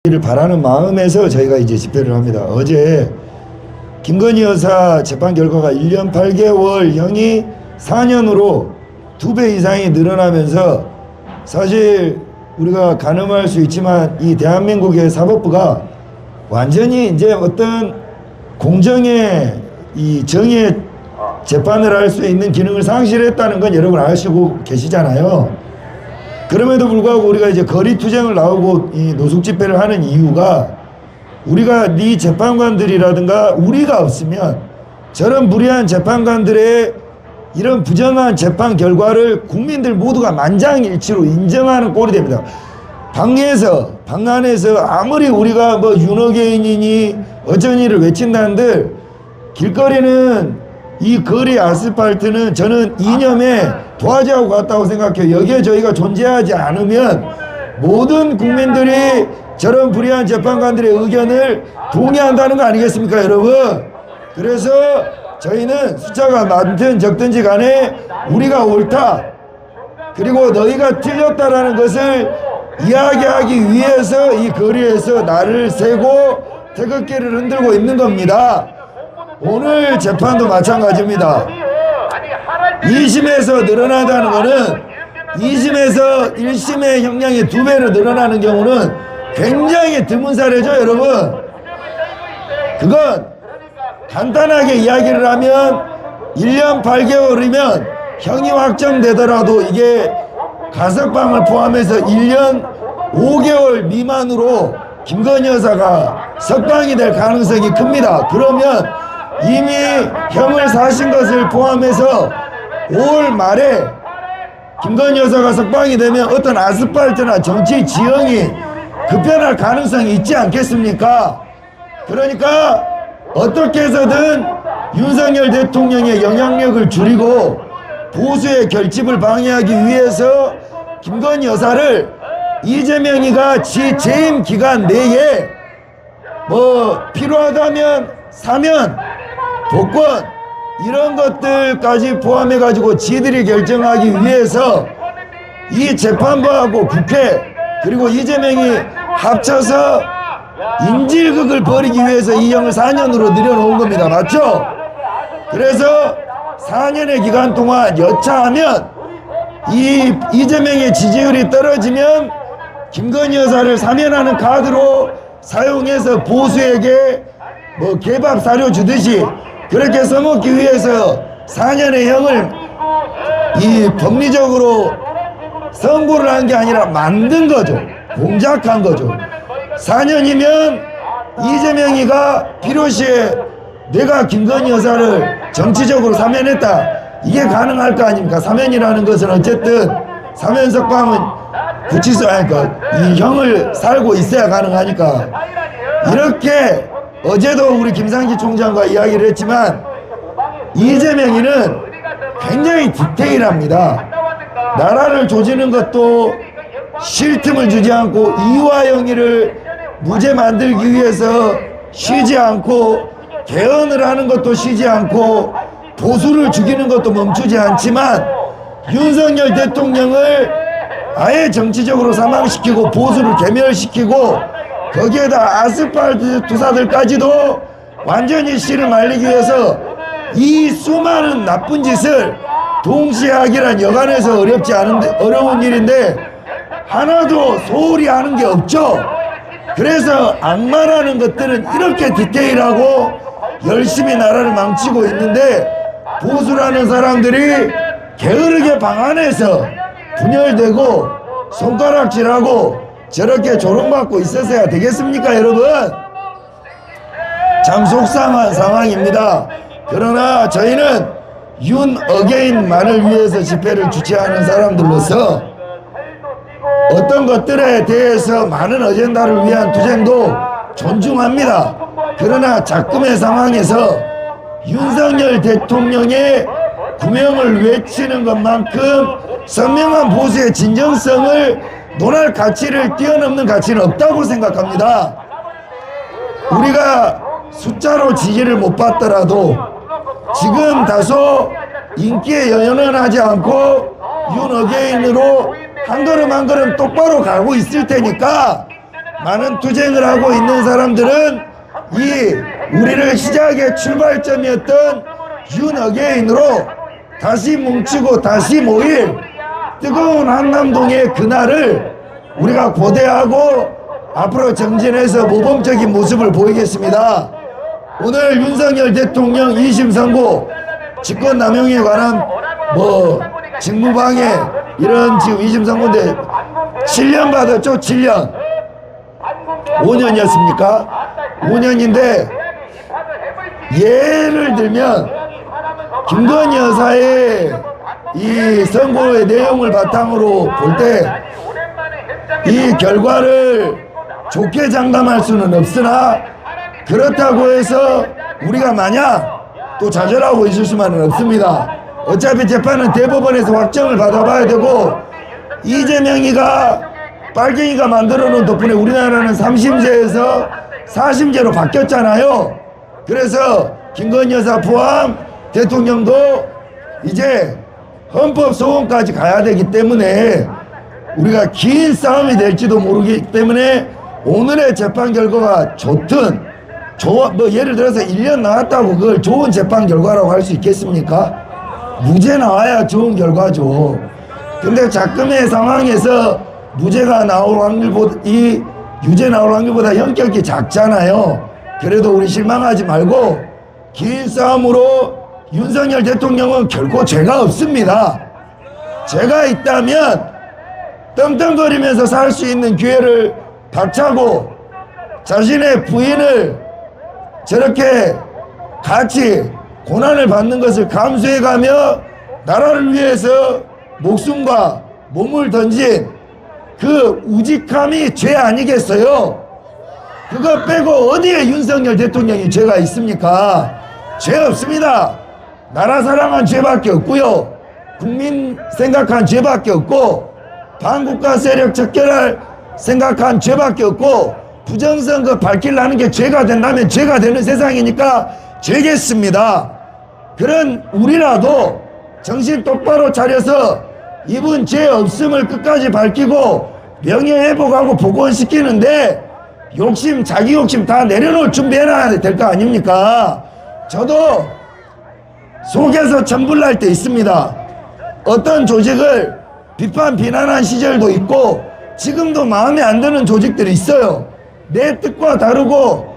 를 바라는 마음에서 저희가 이제 집회를 합니다. 어제 김건희 여사 재판 결과가 1년 8개월형이 4년으로 2배 이상이 늘어나면서 사실 우리가 가늠할 수 있지만 이 대한민국의 사법부가 완전히 이제 어떤 공정의 이 정의의 재판을 할 수 있는 기능을 상실했다는 건 여러분 아시고 계시잖아요. 그럼에도 불구하고 우리가 이제 거리투쟁을 나오고 이 노숙 집회를 하는 이유가 우리가 네 재판관들이라든가 우리가 없으면 저런 불의한 재판관들의 이런 부정한 재판 결과를 국민들 모두가 만장일치로 인정하는 꼴이 됩니다. 방 안에서 아무리 우리가 뭐 윤호개인이니 어쩐이를 외친다는들 길거리는 이 거리 아스팔트는 저는 이념에 도화지하고 같다고 생각해요. 여기에 저희가 존재하지 않으면 모든 국민들이 저런 불의한 재판관들의 의견을 동의한다는 거 아니겠습니까, 여러분? 그래서 저희는 숫자가 많든 적든지 간에 우리가 옳다, 그리고 너희가 틀렸다라는 것을 이야기하기 위해서 이 거리에서 날을 새고 태극기를 흔들고 있는 겁니다. 오늘 재판도 마찬가지입니다. 2심에서 늘어나다는 것은 2심에서 1심의 형량이 2배로 늘어나는 경우는 굉장히 드문 사례죠, 여러분. 그건 간단하게 이야기를 하면 1년 8개월이면 형이 확정되더라도 이게 가석방을 포함해서 1년 5개월 미만으로 김건희 여사가 석방이 될 가능성이 큽니다. 그러면 이미 형을 사신 것을 포함해서 5월 말에 김건희 여사가 석방이 되면 어떤 아스팔트나 정치 지형이 급변할 가능성이 있지 않겠습니까? 그러니까 어떻게 해서든 윤석열 대통령의 영향력을 줄이고 보수의 결집을 방해하기 위해서 김건희 여사를 이재명이가 지 재임 기간 내에 뭐 필요하다면 사면, 복권 이런 것들까지 포함해 가지고 지들이 결정하기 위해서 이 재판부하고 국회 그리고 이재명이 합쳐서 인질극을 벌이기 위해서 이 형을 4년으로 늘려놓은 겁니다. 맞죠? 그래서 4년의 기간 동안 여차하면 이 이재명의 지지율이 떨어지면 김건희 여사를 사면하는 카드로 사용해서 보수에게 뭐 개밥 사료 주듯이 그렇게 써먹기 위해서 4년의 형을 이 법리적으로 선고를 한 게 아니라 만든 거죠. 공작한 거죠. 4년이면 이재명이가 필요시에 내가 김건희 여사를 정치적으로 사면했다, 이게 가능할 거 아닙니까? 사면이라는 것은 어쨌든 사면 석방은 구치소 아니까 이 형을 살고 있어야 가능하니까. 이렇게 어제도 우리 김상기 총장과 이야기를 했지만 이재명이는 굉장히 디테일합니다. 나라를 조지는 것도 쉴 틈을 주지 않고 이화영이를 무죄 만들기 위해서 쉬지 않고 개헌을 하는 것도 쉬지 않고 보수를 죽이는 것도 멈추지 않지만 윤석열 대통령을 아예 정치적으로 사망시키고 보수를 괴멸시키고 거기에다 아스팔트 투사들까지도 완전히 씨를 말리기 위해서 이 수많은 나쁜 짓을 동시에 하기란 여간해서 어려운 일인데 하나도 소홀히 하는 게 없죠. 그래서 악마라는 것들은 이렇게 디테일하고 열심히 나라를 망치고 있는데 보수라는 사람들이 게으르게 방 안에서 분열되고 손가락질하고 저렇게 조롱받고 있어서야 되겠습니까, 여러분? 참 속상한 상황입니다. 그러나 저희는 윤 어게인만을 위해서 집회를 주최하는 사람들로서 어떤 것들에 대해서 많은 어젠다를 위한 투쟁도 존중합니다. 그러나 작금의 상황에서 윤석열 대통령의 구명을 외치는 것만큼 선명한 보수의 진정성을 논할 가치를 뛰어넘는 가치는 없다고 생각합니다. 우리가 숫자로 지지를 못 받더라도 지금 다소 인기에 연연하지 않고 윤 어게인으로 한 걸음 한 걸음 똑바로 가고 있을 테니까 많은 투쟁을 하고 있는 사람들은 이 우리를 시작의 출발점이었던 윤어게인으로 다시 뭉치고 다시 모일 뜨거운 한남동의 그날을 우리가 고대하고 앞으로 정진해서 모범적인 모습을 보이겠습니다. 오늘 윤석열 대통령 2심 선고 직권남용에 관한 직무방해 이런 지금 2심 선고인데 7년 받았죠. 7년 5년이었습니까? 5년인데 예를 들면 김건희 여사의 이 선고의 내용을 바탕으로 볼 때 이 결과를 좋게 장담할 수는 없으나 그렇다고 해서 우리가 마냥 또 좌절하고 있을 수만은 없습니다. 어차피 재판은 대법원에서 확정을 받아봐야 되고 이재명이가 빨갱이가 만들어 놓은 덕분에 우리나라는 3심제에서 4심제로 바뀌었잖아요. 그래서 김건희 여사 포함 대통령도 이제 헌법 소원까지 가야 되기 때문에 우리가 긴 싸움이 될지도 모르기 때문에 오늘의 재판 결과가 좋든 예를 들어서 1년 나왔다고 그걸 좋은 재판 결과라고 할 수 있겠습니까? 무죄 나와야 좋은 결과죠. 근데 자금의 상황에서 무죄가 나올 확률보다 이 유죄 나올 확률보다 현격히 작잖아요. 그래도 우리 실망하지 말고 긴 싸움으로 윤석열 대통령은 결코 죄가 없습니다. 죄가 있다면 떵떵거리면서 살 수 있는 기회를 박차고 자신의 부인을 저렇게 같이 고난을 받는 것을 감수해가며 나라를 위해서 목숨과 몸을 던진 그 우직함이 죄 아니겠어요? 그거 빼고 어디에 윤석열 대통령이 죄가 있습니까? 죄 없습니다. 나라 사랑한 죄밖에 없고요. 국민 생각한 죄밖에 없고 반국가 세력 척결할 생각한 죄밖에 없고 부정선거 밝히려는 게 죄가 된다면 죄가 되는 세상이니까 죄겠습니다. 그런 우리라도 정신 똑바로 차려서 이분 죄 없음을 끝까지 밝히고 명예회복하고 복원시키는데 욕심 자기 욕심 다 내려놓을 준비해놔야 될 거 아닙니까? 저도 속에서 천불날 때 있습니다. 어떤 조직을 비난한 시절도 있고 지금도 마음에 안 드는 조직들이 있어요. 내 뜻과 다르고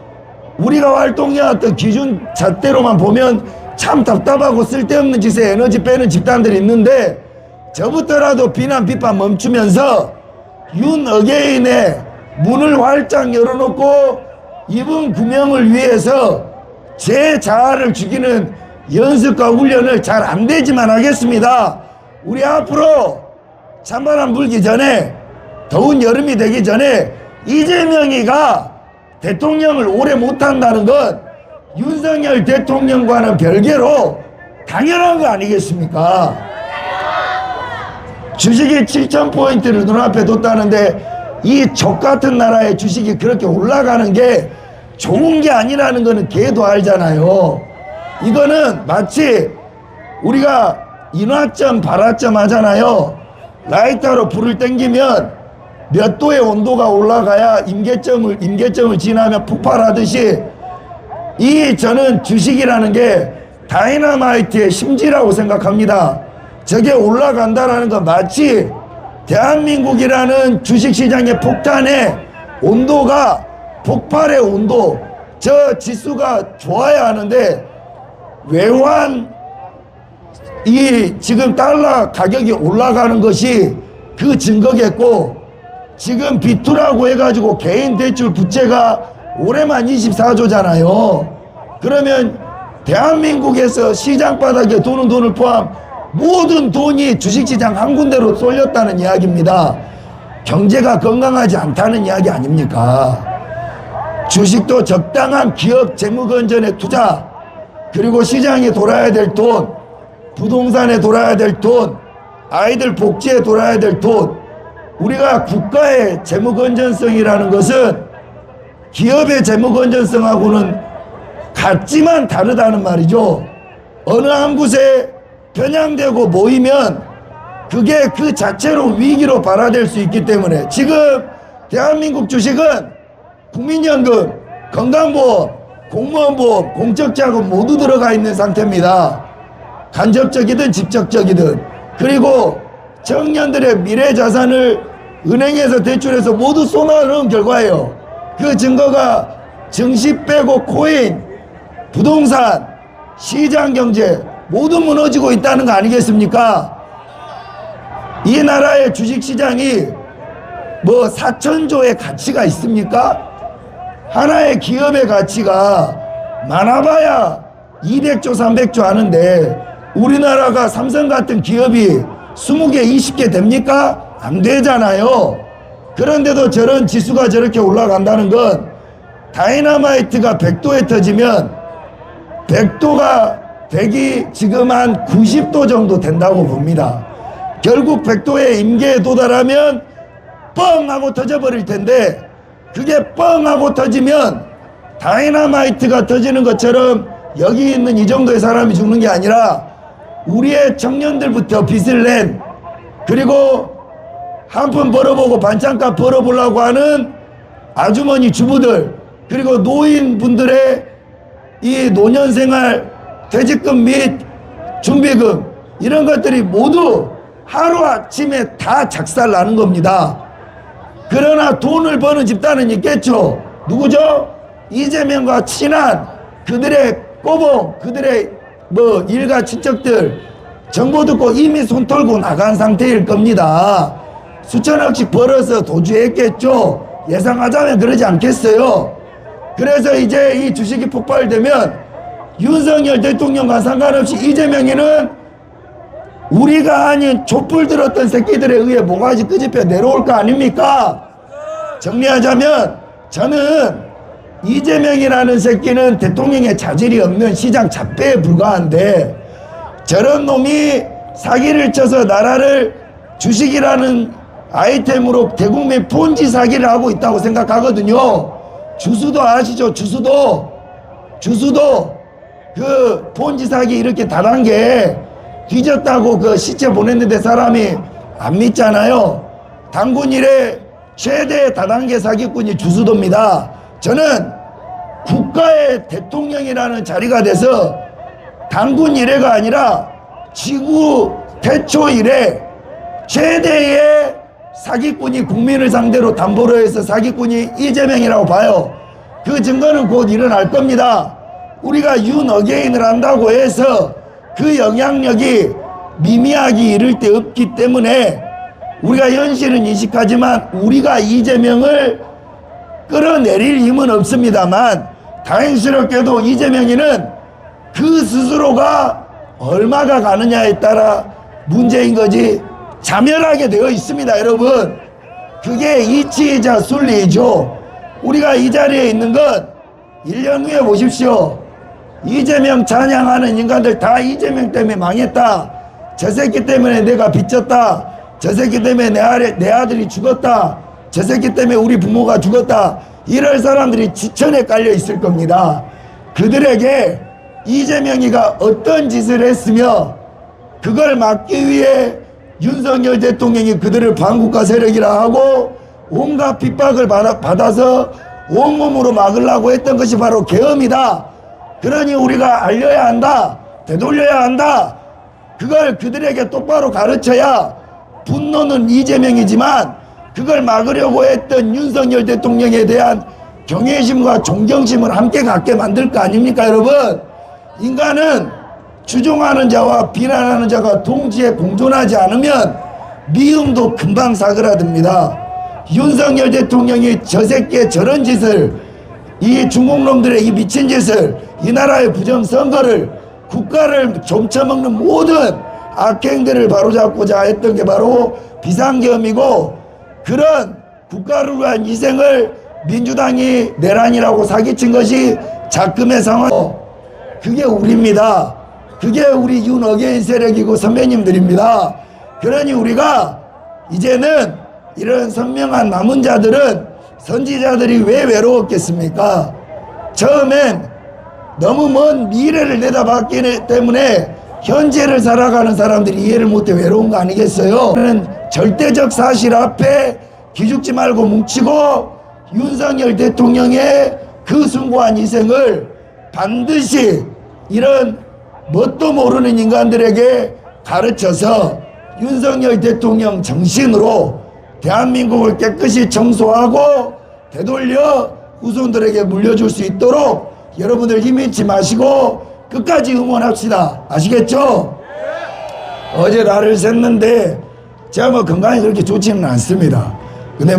우리가 활동해왔던 기준 잣대로만 보면 참 답답하고 쓸데없는 짓에 에너지 빼는 집단들이 있는데 저부터라도 비판 멈추면서 윤어게인의 문을 활짝 열어놓고 이분 구명을 위해서 제 자아를 죽이는 연습과 훈련을 잘 안 되지만 하겠습니다. 우리 앞으로 찬바람 불기 전에 더운 여름이 되기 전에 이재명이가 대통령을 오래 못한다는 건 윤석열 대통령과는 별개로 당연한 거 아니겠습니까? 주식이 7,000포인트를 눈앞에 뒀다는데 이 족같은 나라의 주식이 그렇게 올라가는 게 좋은 게 아니라는 거는 걔도 알잖아요. 이거는 마치 우리가 인화점 발화점 하잖아요. 라이터로 불을 땡기면 몇 도의 온도가 올라가야 임계점을 지나면 폭발하듯이 저는 주식이라는 게 다이너마이트의 심지라고 생각합니다. 저게 올라간다라는 건 마치 대한민국이라는 주식시장의 폭탄의 온도가 폭발의 온도 저 지수가 좋아야 하는데 외환 지금 달러 가격이 올라가는 것이 그 증거겠고 지금 비투라고 해가지고 개인 대출 부채가 올해만 24조잖아요. 그러면 대한민국에서 시장 바닥에 도는 돈을 포함 모든 돈이 주식시장 한 군데로 쏠렸다는 이야기입니다. 경제가 건강하지 않다는 이야기 아닙니까? 주식도 적당한 기업 재무건전에 투자 그리고 시장에 돌아야 될 돈 부동산에 돌아야 될 돈 아이들 복지에 돌아야 될 돈 우리가 국가의 재무건전성이라는 것은 기업의 재무건전성하고는 같지만 다르다는 말이죠. 어느 한 곳에 편향되고 모이면 그게 그 자체로 위기로 발화될 수 있기 때문에 지금 대한민국 주식은 국민연금, 건강보험, 공무원보험, 공적자금 모두 들어가 있는 상태입니다. 간접적이든 직접적이든. 그리고 청년들의 미래 자산을 은행에서 대출해서 모두 쏟아넣은 결과예요. 그 증거가 증시 빼고 코인, 부동산, 시장경제 모두 무너지고 있다는 거 아니겠습니까? 이 나라의 주식시장이 뭐 4천조의 가치가 있습니까? 하나의 기업의 가치가 많아봐야 200조 300조 하는데 우리나라가 삼성 같은 기업이 20개 20개 됩니까? 안 되잖아요. 그런데도 저런 지수가 저렇게 올라간다는 건 다이너마이트가 100도에 터지면 100도가 되기 지금 한 90도 정도 된다고 봅니다. 결국 100도의 임계에 도달하면 뻥 하고 터져버릴 텐데 그게 뻥 하고 터지면 다이너마이트가 터지는 것처럼 여기 있는 이 정도의 사람이 죽는 게 아니라 우리의 청년들부터 빚을 낸 그리고 한 푼 벌어보고 반찬값 벌어보려고 하는 아주머니 주부들 그리고 노인분들의 이 노년생활 퇴직금 및 준비금 이런 것들이 모두 하루아침에 다 작살나는 겁니다. 그러나 돈을 버는 집단은 있겠죠. 누구죠? 이재명과 친한 그들의 꼬봉 그들의 뭐 일가 친척들 정보 듣고 이미 손 털고 나간 상태일 겁니다. 수천억씩 벌어서 도주했겠죠. 예상하자면 그러지 않겠어요. 그래서 이제 이 주식이 폭발되면 윤석열 대통령과 상관없이 이재명이는 우리가 아닌 촛불 들었던 새끼들에 의해 모가지 끄집혀 내려올 거 아닙니까? 정리하자면 저는 이재명이라는 새끼는 대통령의 자질이 없는 시장 잡배에 불과한데 저런 놈이 사기를 쳐서 나라를 주식이라는 아이템으로 대국민 폰지 사기를 하고 있다고 생각하거든요. 주수도 아시죠? 주수도 그 폰지 사기 이렇게 다단계 뒤졌다고 그 시체 보냈는데 사람이 안 믿잖아요. 단군 이래 최대 다단계 사기꾼이 주수도입니다. 저는 국가의 대통령이라는 자리가 돼서 단군 이래가 아니라 지구 태초 이래 최대의 사기꾼이 국민을 상대로 담보로 해서 사기꾼이 이재명이라고 봐요. 그 증거는 곧 일어날 겁니다. 우리가 윤어게인을 한다고 해서 그 영향력이 미미하기 이를 데 없기 때문에 우리가 현실은 인식하지만 우리가 이재명을 끌어내릴 힘은 없습니다만 다행스럽게도 이재명이는 그 스스로가 얼마가 가느냐에 따라 문제인 거지 자멸하게 되어 있습니다. 여러분 그게 이치이자 순리이죠. 우리가 이 자리에 있는 건 1년 후에 보십시오. 이재명 찬양하는 인간들 다 이재명 때문에 망했다. 저 새끼 때문에 내가 빚졌다. 저 새끼 때문에 내 아들이 죽었다. 저 새끼 때문에 우리 부모가 죽었다. 이럴 사람들이 지천에 깔려 있을 겁니다. 그들에게 이재명이가 어떤 짓을 했으며 그걸 막기 위해 윤석열 대통령이 그들을 반국가 세력이라 하고 온갖 핍박을 받아서 온몸으로 막으려고 했던 것이 바로 계엄이다. 그러니 우리가 알려야 한다. 되돌려야 한다. 그걸 그들에게 똑바로 가르쳐야 분노는 이재명이지만 그걸 막으려고 했던 윤석열 대통령에 대한 경외심과 존경심을 함께 갖게 만들 거 아닙니까 여러분? 인간은 추종하는 자와 비난하는 자가 동시에 공존하지 않으면 미움도 금방 사그라듭니다. 윤석열 대통령이 저 새끼의 저런 짓을 이 중국놈들의 이 미친 짓을 이 나라의 부정선거를 국가를 좀쳐먹는 모든 악행들을 바로잡고자 했던 게 바로 비상계엄이고 그런 국가를 위한 희생을 민주당이 내란이라고 사기친 것이 작금의 상황. 그게 우리입니다. 그게 우리 윤어게인 세력이고 선배님들입니다. 그러니 우리가 이제는 이런 선명한 남은 자들은 선지자들이 왜 외로웠겠습니까? 처음엔 너무 먼 미래를 내다봤기 때문에 현재를 살아가는 사람들이 이해를 못해 외로운 거 아니겠어요? 절대적 사실 앞에 기죽지 말고 뭉치고 윤석열 대통령의 그 숭고한 희생을 반드시 이런 뭣도 모르는 인간들에게 가르쳐서 윤석열 대통령 정신으로 대한민국을 깨끗이 청소하고 되돌려 후손들에게 물려줄 수 있도록 여러분들 힘 잃지 마시고 끝까지 응원합시다. 아시겠죠? 어제 날을 샜는데 제가 뭐 건강이 그렇게 좋지는 않습니다. 근데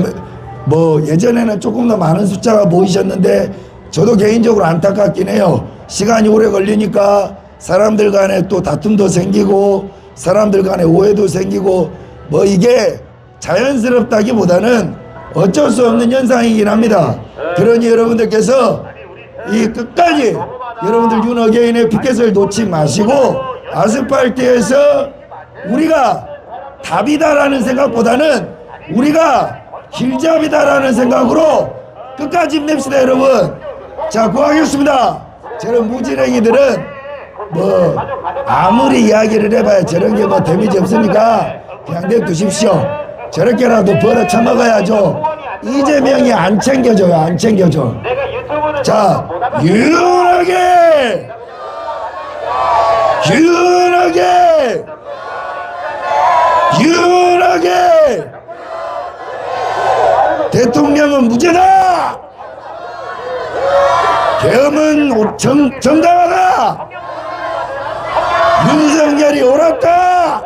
뭐 예전에는 조금 더 많은 숫자가 모이셨는데 저도 개인적으로 안타깝긴 해요. 시간이 오래 걸리니까 사람들 간에 또 다툼도 생기고 사람들 간에 오해도 생기고 뭐 이게 자연스럽다기보다는 어쩔 수 없는 현상이긴 합니다. 그러니 여러분들께서 이 끝까지 여러분들 윤어게인의 피켓을 놓지 마시고 아스팔트에서 우리가 답이다라는 생각보다는 우리가 길잡이다라는 생각으로 끝까지 힘냅시다 여러분. 자, 구하겠습니다. 저런 무지랭이들은 뭐 아무리 이야기를 해봐야 저런 게 뭐 데미지 없으니까 그냥 내두십시오. 저렇게라도 벌어 처먹어야죠. 이재명이 안 챙겨줘요. 안 챙겨줘. 자, 유일하게 대통령은 무죄다. 계엄은 정당하다. 윤석열이 옳았다.